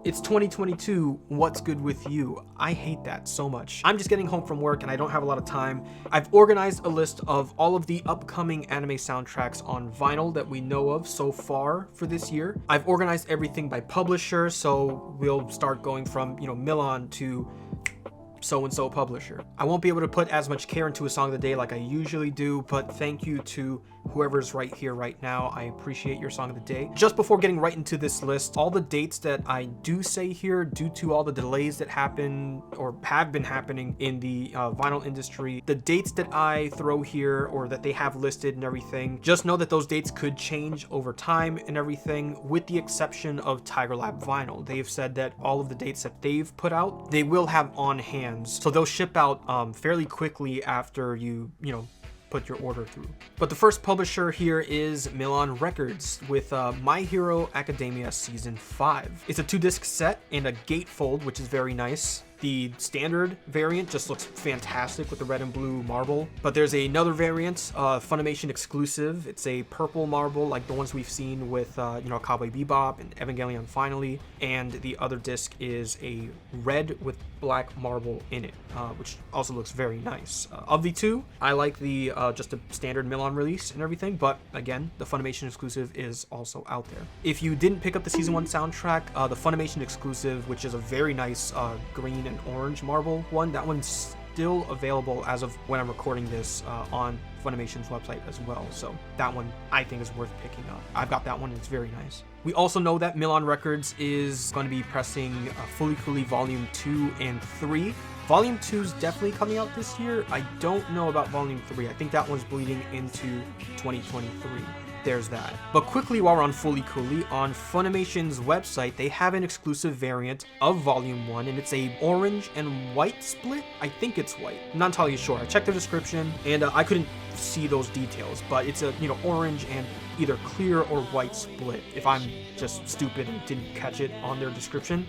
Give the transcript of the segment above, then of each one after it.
It's 2022, what's good with you? I hate that so much. I'm just getting home from work and I don't have a lot of time. I've organized a list of all of the upcoming anime soundtracks on vinyl that we know of so far for this year. I've organized everything by publisher, so we'll start going from, Milan to so-and-so publisher. I won't be able to put as much care into a song of the day like I usually do, but thank you to whoever's right here right now. I appreciate your song of the day. Just before getting right into this list, all the dates that I do say here, due to all the delays that happen or have been happening in the vinyl industry, the dates that I throw here or that they have listed and everything, just know that those dates could change over time and everything, with the exception of TigerLab Vinyl. They've said that all of the dates that they've put out, they will have on hand. So they'll ship out fairly quickly after you put your order through. But the first publisher here is Milan Records with My Hero Academia Season 5. It's a 2-disc set and a gatefold, which is very nice. The standard variant just looks fantastic with the red and blue marble, but there's another variant, Funimation exclusive. It's a purple marble like the ones we've seen with Cowboy Bebop and Evangelion Finally, and the other disc is a red with black marble in it, which also looks very nice. Of the two, I like the just a standard Milan release and everything, but again, the Funimation exclusive is also out there. If you didn't pick up the Season 1 soundtrack, the Funimation exclusive, which is a very nice green and orange marble one, that one's still available as of when I'm recording this on Funimation's website as well, so that one I think is worth picking up. I've got that one, it's very nice. We also know that Milan Records is going to be pressing Fooly Cooly Volume 2 and 3. Volume 2 is definitely coming out this year. I don't know about Volume 3. I think that one's bleeding into 2023. There's that. But quickly, while we're on Fooly Cooly, on Funimation's website, they have an exclusive variant of Volume 1, and it's a orange and white split. I think it's white. I'm not entirely sure. I checked the description, and I couldn't see those details, but it's a, orange and either clear or white split. If I'm just stupid and didn't catch it on their description,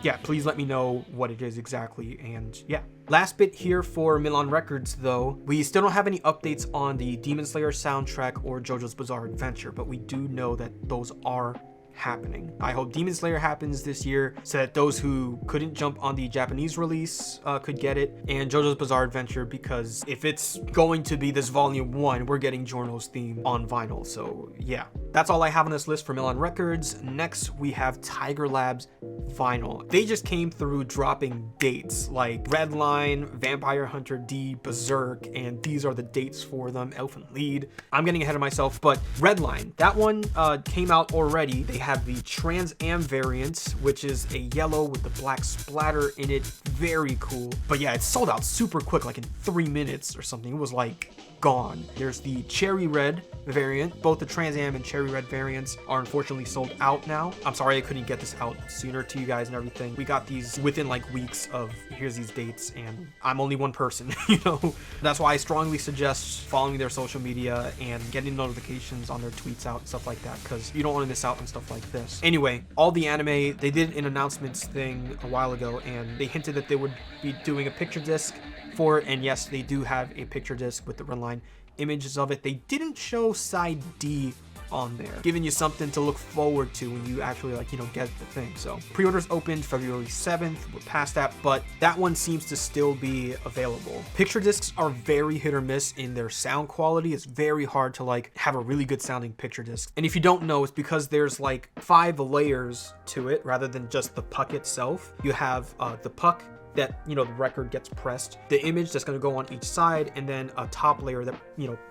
yeah, please let me know what it is exactly, and yeah. Last bit here for Milan Records though, we still don't have any updates on the Demon Slayer soundtrack or JoJo's Bizarre Adventure, but we do know that those are happening. I hope Demon Slayer happens this year so that those who couldn't jump on the Japanese release could get it, and JoJo's Bizarre Adventure, because if it's going to be this Volume 1, we're getting Giorno's theme on vinyl, so yeah. That's all I have on this list for Milan Records. Next, we have TigerLab's Vinyl. They just came through dropping dates like RedLine, Vampire Hunter D, Berserk, and these are the dates for them. ELFEN Lead. I'm getting ahead of myself, but RedLine, that one came out already. They have the Trans Am variant, which is a yellow with the black splatter in it. Very cool. But yeah, it sold out super quick, like in 3 minutes or something. It was like gone. There's the Cherry Red variant. Both the Trans Am and Cherry Red variants are unfortunately sold out now. I'm sorry I couldn't get this out sooner to you guys and everything. We got these within like weeks of here's these dates, and I'm only one person, That's why I strongly suggest following their social media and getting notifications on their tweets out and stuff like that, because you don't want to miss out on stuff like this. Anyway, all the anime, they did an announcements thing a while ago, and they hinted that they would be doing a picture disc for it, and yes, they do have a picture disc with the RedLine images of it. They didn't show side D on there, giving you something to look forward to when you actually get the thing. So pre-orders opened February 7th. We're past that, but that one seems to still be available. Picture discs are very hit or miss in their sound quality. It's very hard to have a really good sounding picture disc, and if you don't know, it's because there's 5 layers to it rather than just the puck itself. You have the puck that the record gets pressed, the image that's going to go on each side, and then a top layer that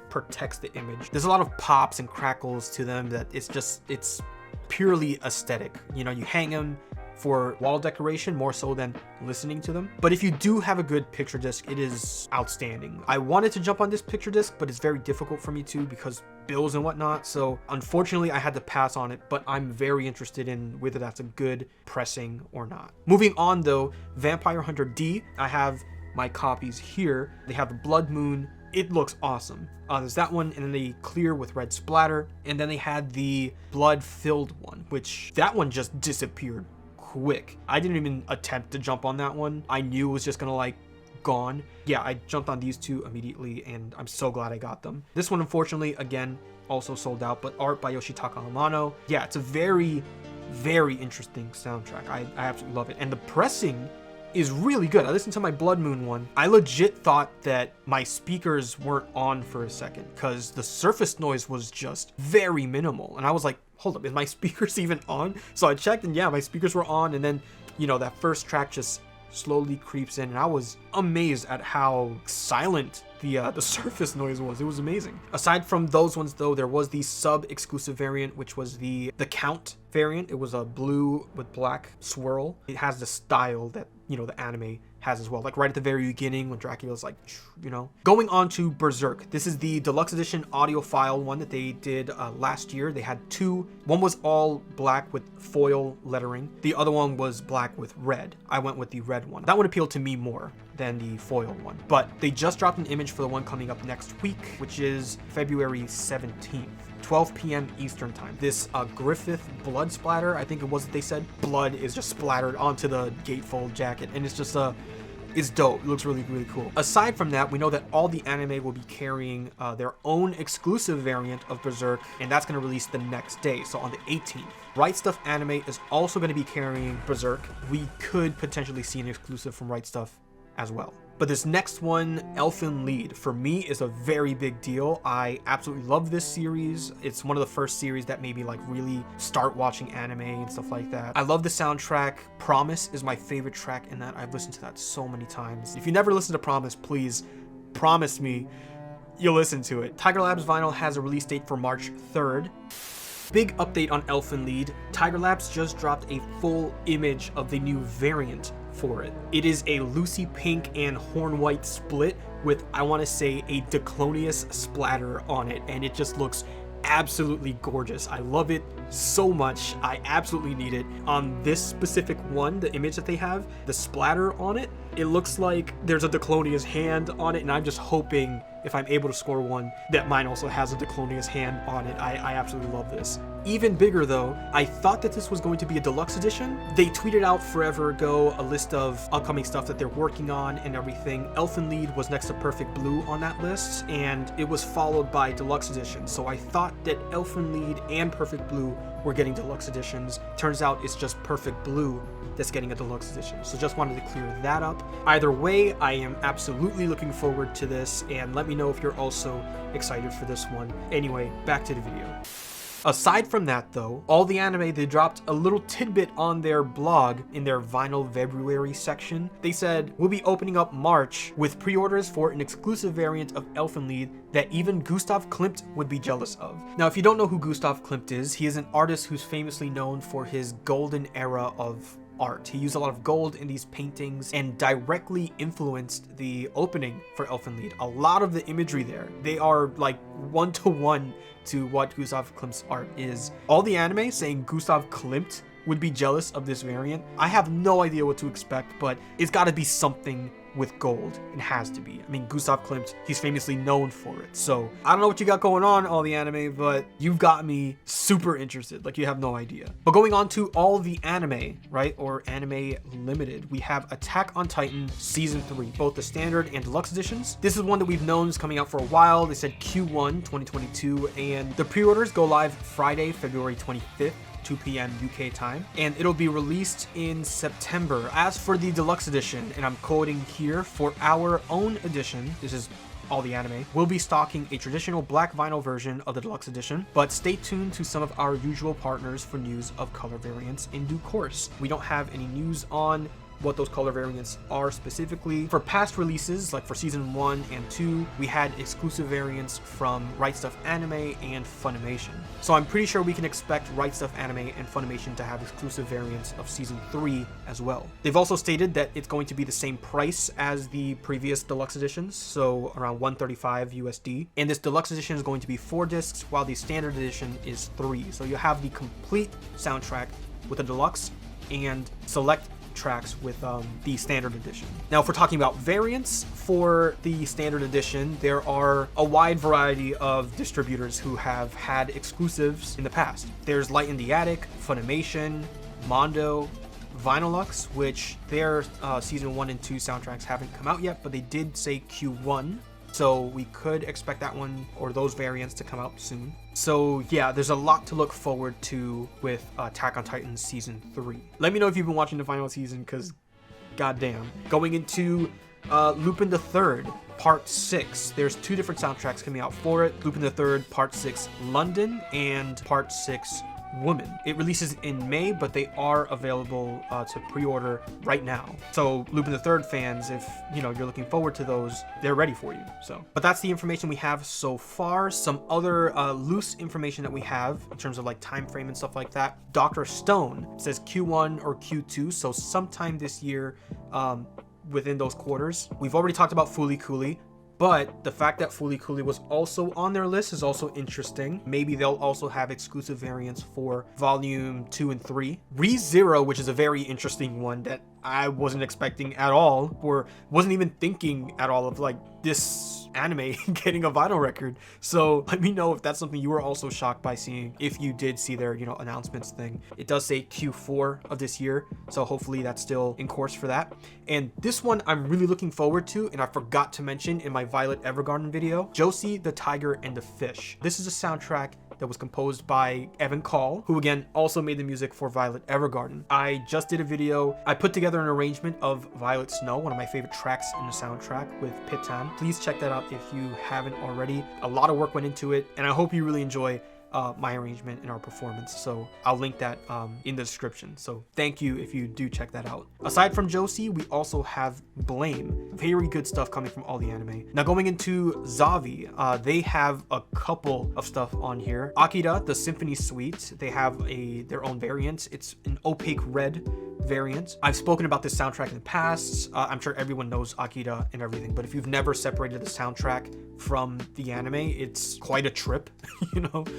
protects the image. There's a lot of pops and crackles to them that it's purely aesthetic. You hang them for wall decoration more so than listening to them. But if you do have a good picture disc, it is outstanding. I wanted to jump on this picture disc, but it's very difficult for me to because bills and whatnot. So unfortunately, I had to pass on it, but I'm very interested in whether that's a good pressing or not. Moving on though, Vampire Hunter D, I have my copies here. They have the Blood Moon. It looks awesome. There's that one, and then the clear with red splatter, and then they had the blood-filled one, which that one just disappeared quick. I didn't even attempt to jump on that one. I knew it was just gonna gone. Yeah, I jumped on these two immediately, and I'm so glad I got them. This one, unfortunately, again, also sold out, but art by Yoshitaka Hamano. Yeah, it's a very Very interesting soundtrack. I absolutely love it. And the pressing is really good. I listened to my Blood Moon one. I legit thought that my speakers weren't on for a second because the surface noise was just very minimal. And I was like, hold up, is my speakers even on? So I checked and yeah, my speakers were on. And then, you know, that first track just slowly creeps in and I was amazed at how silent the surface noise was. It was amazing. Aside from those ones though, there was the sub exclusive variant, which was the Count variant. It was a blue with black swirl. It has the style that, you know, the anime has as well, like right at the very beginning when Dracula's like, you know. Going on to Berserk. This is the deluxe edition audiophile one that they did last year. They had two. One was all black with foil lettering. The other one was black with red. I went with the red one. That one appealed to me more than the foil one. But they just dropped an image for the one coming up next week, which is February 17th. 12 p.m. Eastern time. This Griffith blood splatter, I think it was that they said. Blood is just splattered onto the gatefold jacket, and it's just it's dope. It looks really, really cool. Aside from that, we know that all the anime will be carrying their own exclusive variant of Berserk, and that's going to release the next day, so on the 18th. Right Stuff Anime is also going to be carrying Berserk. We could potentially see an exclusive from Right Stuff as well. But this next one, ELFEN Lied, for me is a very big deal. I absolutely love this series. It's one of the first series that made me like really start watching anime and stuff like that. I love the soundtrack. Promise is my favorite track in that. I've listened to that so many times. If you never listened to Promise, please promise me you'll listen to it. TigerLab's Vinyl has a release date for March 3rd. Big update on ELFEN Lied. TigerLab's just dropped a full image of the new variant for it. It is a Lucy pink and horn white split with, I want to say, a Diclonius splatter on it, and it just looks absolutely gorgeous. I love it so much. I absolutely need it. On this specific one, the image that they have, the splatter on it, it looks like there's a Diclonius hand on it, and I'm just hoping if I'm able to score one that mine also has a Diclonius hand on it. I absolutely love this. Even bigger though, I thought that this was going to be a deluxe edition. They tweeted out forever ago a list of upcoming stuff that they're working on and everything. ELFEN Lied was next to Perfect Blue on that list, and it was followed by deluxe edition. So I thought that ELFEN Lied and Perfect Blue were getting deluxe editions. Turns out it's just Perfect Blue that's getting a deluxe edition. So just wanted to clear that up. Either way, I am absolutely looking forward to this, and let me know if you're also excited for this one. Anyway, back to the video. Aside from that though, all the anime, they dropped a little tidbit on their blog in their Vinyl February section. They said, we'll be opening up March with pre-orders for an exclusive variant of ELFEN Lied that even Gustav Klimt would be jealous of. Now, if you don't know who Gustav Klimt is, he is an artist who's famously known for his golden era of art. He used a lot of gold in these paintings and directly influenced the opening for ELFEN Lied. A lot of the imagery there, they are like one-to-one to what Gustav Klimt's art is. All the anime saying Gustav Klimt would be jealous of this variant. I have no idea what to expect, but it's got to be something with gold. It has to be. I mean, Gustav Klimt, he's famously known for it. So I don't know what you got going on, all the anime, but you've got me super interested. Like, you have no idea. But going on to all the anime, right? Or anime limited, we have Attack on Titan Season 3, both the standard and deluxe editions. This is one that we've known is coming out for a while. They said Q1 2022, and the pre-orders go live Friday, February 25th. 2 p.m. UK time, and it'll be released in September. As for the deluxe edition, and I'm quoting here, for our own edition, this is all the anime, we'll be stocking a traditional black vinyl version of the deluxe edition, but stay tuned to some of our usual partners for news of color variants in due course. We don't have any news on what those color variants are specifically. For past releases, like for season 1 and 2, we had exclusive variants from Right Stuff Anime and Funimation. So I'm pretty sure we can expect Right Stuff Anime and Funimation to have exclusive variants of season 3 as well. They've also stated that it's going to be the same price as the previous deluxe editions, so around $135 USD. And this deluxe edition is going to be 4 discs, while the standard edition is 3. So you have the complete soundtrack with the deluxe and select tracks with the standard edition. Now, if we're talking about variants for the standard edition, there are a wide variety of distributors who have had exclusives in the past. There's Light in the Attic, Funimation, Mondo, Vinylux, which their season 1 and 2 soundtracks haven't come out yet, but they did say Q1. So we could expect that one or those variants to come out soon. So yeah, there's a lot to look forward to with Attack on Titan Season 3. Let me know if you've been watching the final season, because goddamn. Going into Lupin the Third, Part 6. There's 2 different soundtracks coming out for it. Lupin the Third, Part 6 London, and Part 6 Woman. It releases in May, but they are available to pre-order right now. So Lupin the Third fans, if you're looking forward to those, they're ready for you. So, but that's the information we have so far. Some other loose information that we have in terms of like time frame and stuff like that. Dr. Stone says Q1 or Q2, so sometime this year, within those quarters. We've already talked about Fooly Cooly, but the fact that Fooly Cooly was also on their list is also interesting. Maybe they'll also have exclusive variants for Volume 2 and 3. ReZero, which is a very interesting one that I wasn't expecting at all, or wasn't even thinking at all of like this anime getting a vinyl record. So let me know if that's something you were also shocked by seeing, if you did see their announcements thing. It does say Q4 of this year, so hopefully that's still in course for that. And this one I'm really looking forward to, and I forgot to mention in my Violet Evergarden video, Josie, the Tiger, and the Fish. This is a soundtrack that was composed by Evan Call, who again also made the music for Violet Evergarden. I just did a video. I put together an arrangement of Violet Snow, one of my favorite tracks in the soundtrack, with Pitan. Please check that out if you haven't already. A lot of work went into it, and I hope you really enjoy my arrangement and our performance. So I'll link that in the description. So thank you if you do check that out. Aside from Josie, we also have Blame. Very good stuff coming from all the anime. Now going into Zavvi, they have a couple of stuff on here. Akira, the Symphony Suite, they have their own variant. It's an opaque red variant. I've spoken about this soundtrack in the past. I'm sure everyone knows Akira and everything, but if you've never separated the soundtrack from the anime, it's quite a trip,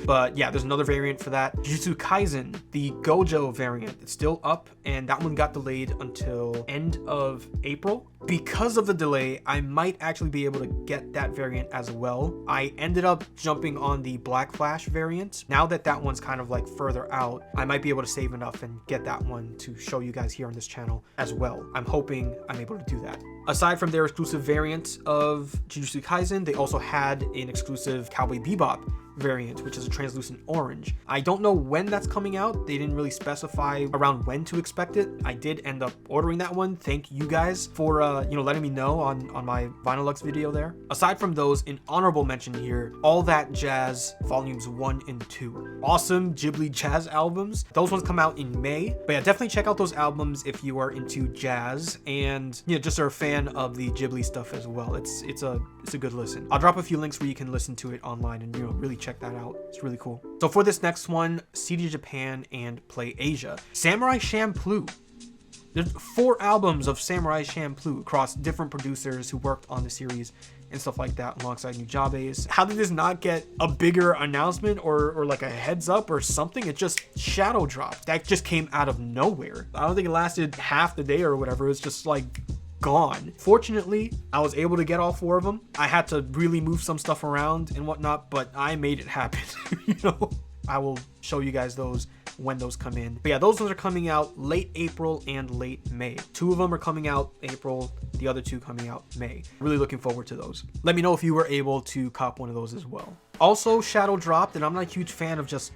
But yeah, there's another variant for that. Jujutsu Kaisen, the Gojo variant, it's still up, and that one got delayed until end of April. Because of the delay, I might actually be able to get that variant as well. I ended up jumping on the Black Flash variant. Now that that one's kind of like further out, I might be able to save enough and get that one to show you guys here on this channel as well. I'm hoping I'm able to do that. Aside from their exclusive variant of Jujutsu Kaisen, they also had an exclusive Cowboy Bebop variant, which is a translucent orange. I don't know when that's coming out. They didn't really specify around when to expect it. I did end up ordering that one. Thank you guys for letting me know on my Vinylux video there. Aside from those, an honorable mention here, All That Jazz Volumes 1 and 2. Awesome Ghibli Jazz albums. Those ones come out in May. But yeah, definitely check out those albums if you are into jazz and just are a fan of the Ghibli stuff as well. It's a good listen. I'll drop a few links where you can listen to it online and really check that out. It's really cool. So for this next one, CD Japan and Play Asia. Samurai Champloo. There's 4 albums of Samurai Champloo across different producers who worked on the series and stuff like that alongside JJBA. How did this not get a bigger announcement or like a heads up or something? It just shadow dropped. That just came out of nowhere. I don't think it lasted half the day or whatever. It was just like gone. Fortunately, I was able to get all 4 of them. I had to really move some stuff around and whatnot, but I made it happen. I will show you guys those when those come in. But yeah, those ones are coming out late April and late May. 2 of them are coming out April, the other 2 coming out May. Really looking forward to those. Let me know if you were able to cop one of those as well. Also, shadow dropped, and I'm not a huge fan of just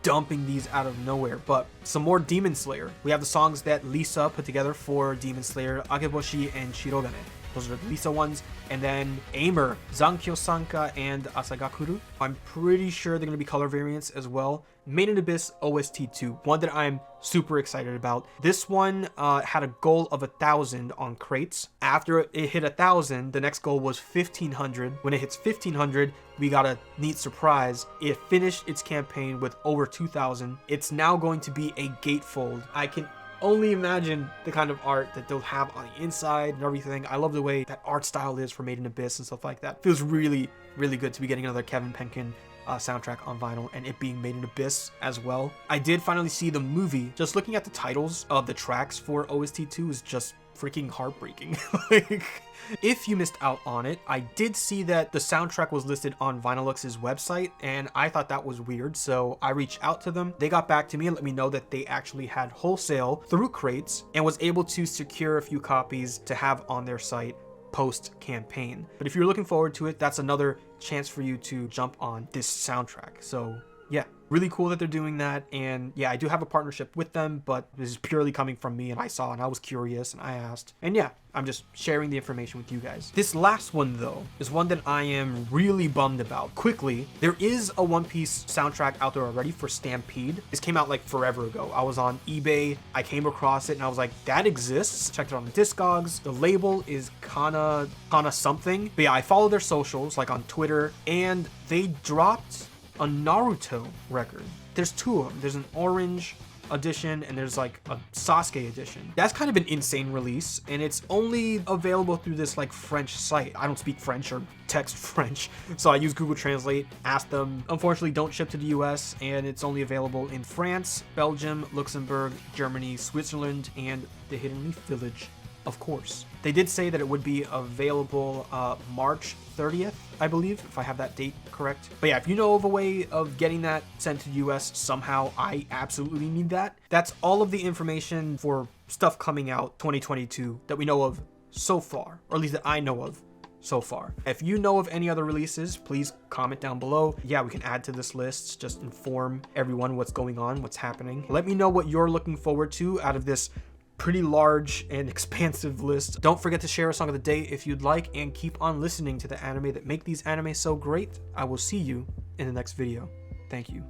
dumping these out of nowhere, but some more Demon Slayer. We have the songs that Lisa put together for Demon Slayer, Ageboshi and Shirogane. Those are the Lisa ones. And then Aimer, Zankyo Sanka, and Asagakuru. I'm pretty sure they're going to be color variants as well. Made in Abyss OST 2, one that I'm super excited about. This one had a goal of 1,000 on crates. After it hit 1,000, the next goal was 1,500. When it hits 1,500, we got a neat surprise. It finished its campaign with over 2,000. It's now going to be a gatefold. I can only imagine the kind of art that they'll have on the inside and everything. I love the way that art style is for Made in Abyss and stuff like that. Feels really, really good to be getting another Kevin Penkin soundtrack on vinyl, and it being Made in Abyss as well. I did finally see the movie. Just looking at the titles of the tracks for OST 2 is just freaking heartbreaking. If you missed out on it, I did see that the soundtrack was listed on Vinylux's website, and I thought that was weird, so I reached out to them. They got back to me and let me know that they actually had wholesale through crates and was able to secure a few copies to have on their site post-campaign. But if you're looking forward to it, that's another chance for you to jump on this soundtrack. So yeah, really cool that they're doing that. And yeah, I do have a partnership with them, but this is purely coming from me, and I saw and I was curious and I asked. And yeah, I'm just sharing the information with you guys. This last one though is one that I am really bummed about. Quickly, there is a One Piece soundtrack out there already for Stampede. This came out like forever ago. I was on eBay, I came across it and I was like, that exists. Checked it on the Discogs. The label is Kana something. But yeah, I follow their socials like on Twitter, and they dropped a Naruto record. There's two of them. There's an orange edition and there's like a Sasuke edition. That's kind of an insane release, and it's only available through this like French site. I don't speak French or text French, so I use Google Translate, asked them. Unfortunately, don't ship to the US, and it's only available in France, Belgium, Luxembourg, Germany, Switzerland, and the Hidden Leaf Village, of course. They did say that it would be available March 30th, I believe, if I have that date correct. But yeah, if you know of a way of getting that sent to the US somehow, I absolutely need that. That's all of the information for stuff coming out 2022 that we know of so far, or at least that I know of so far. If you know of any other releases, please comment down below. Yeah, we can add to this list, just inform everyone what's going on, what's happening. Let me know what you're looking forward to out of this pretty large and expansive list. Don't forget to share a song of the day if you'd like, and keep on listening to the anime that make these anime so great. I will see you in the next video. Thank you.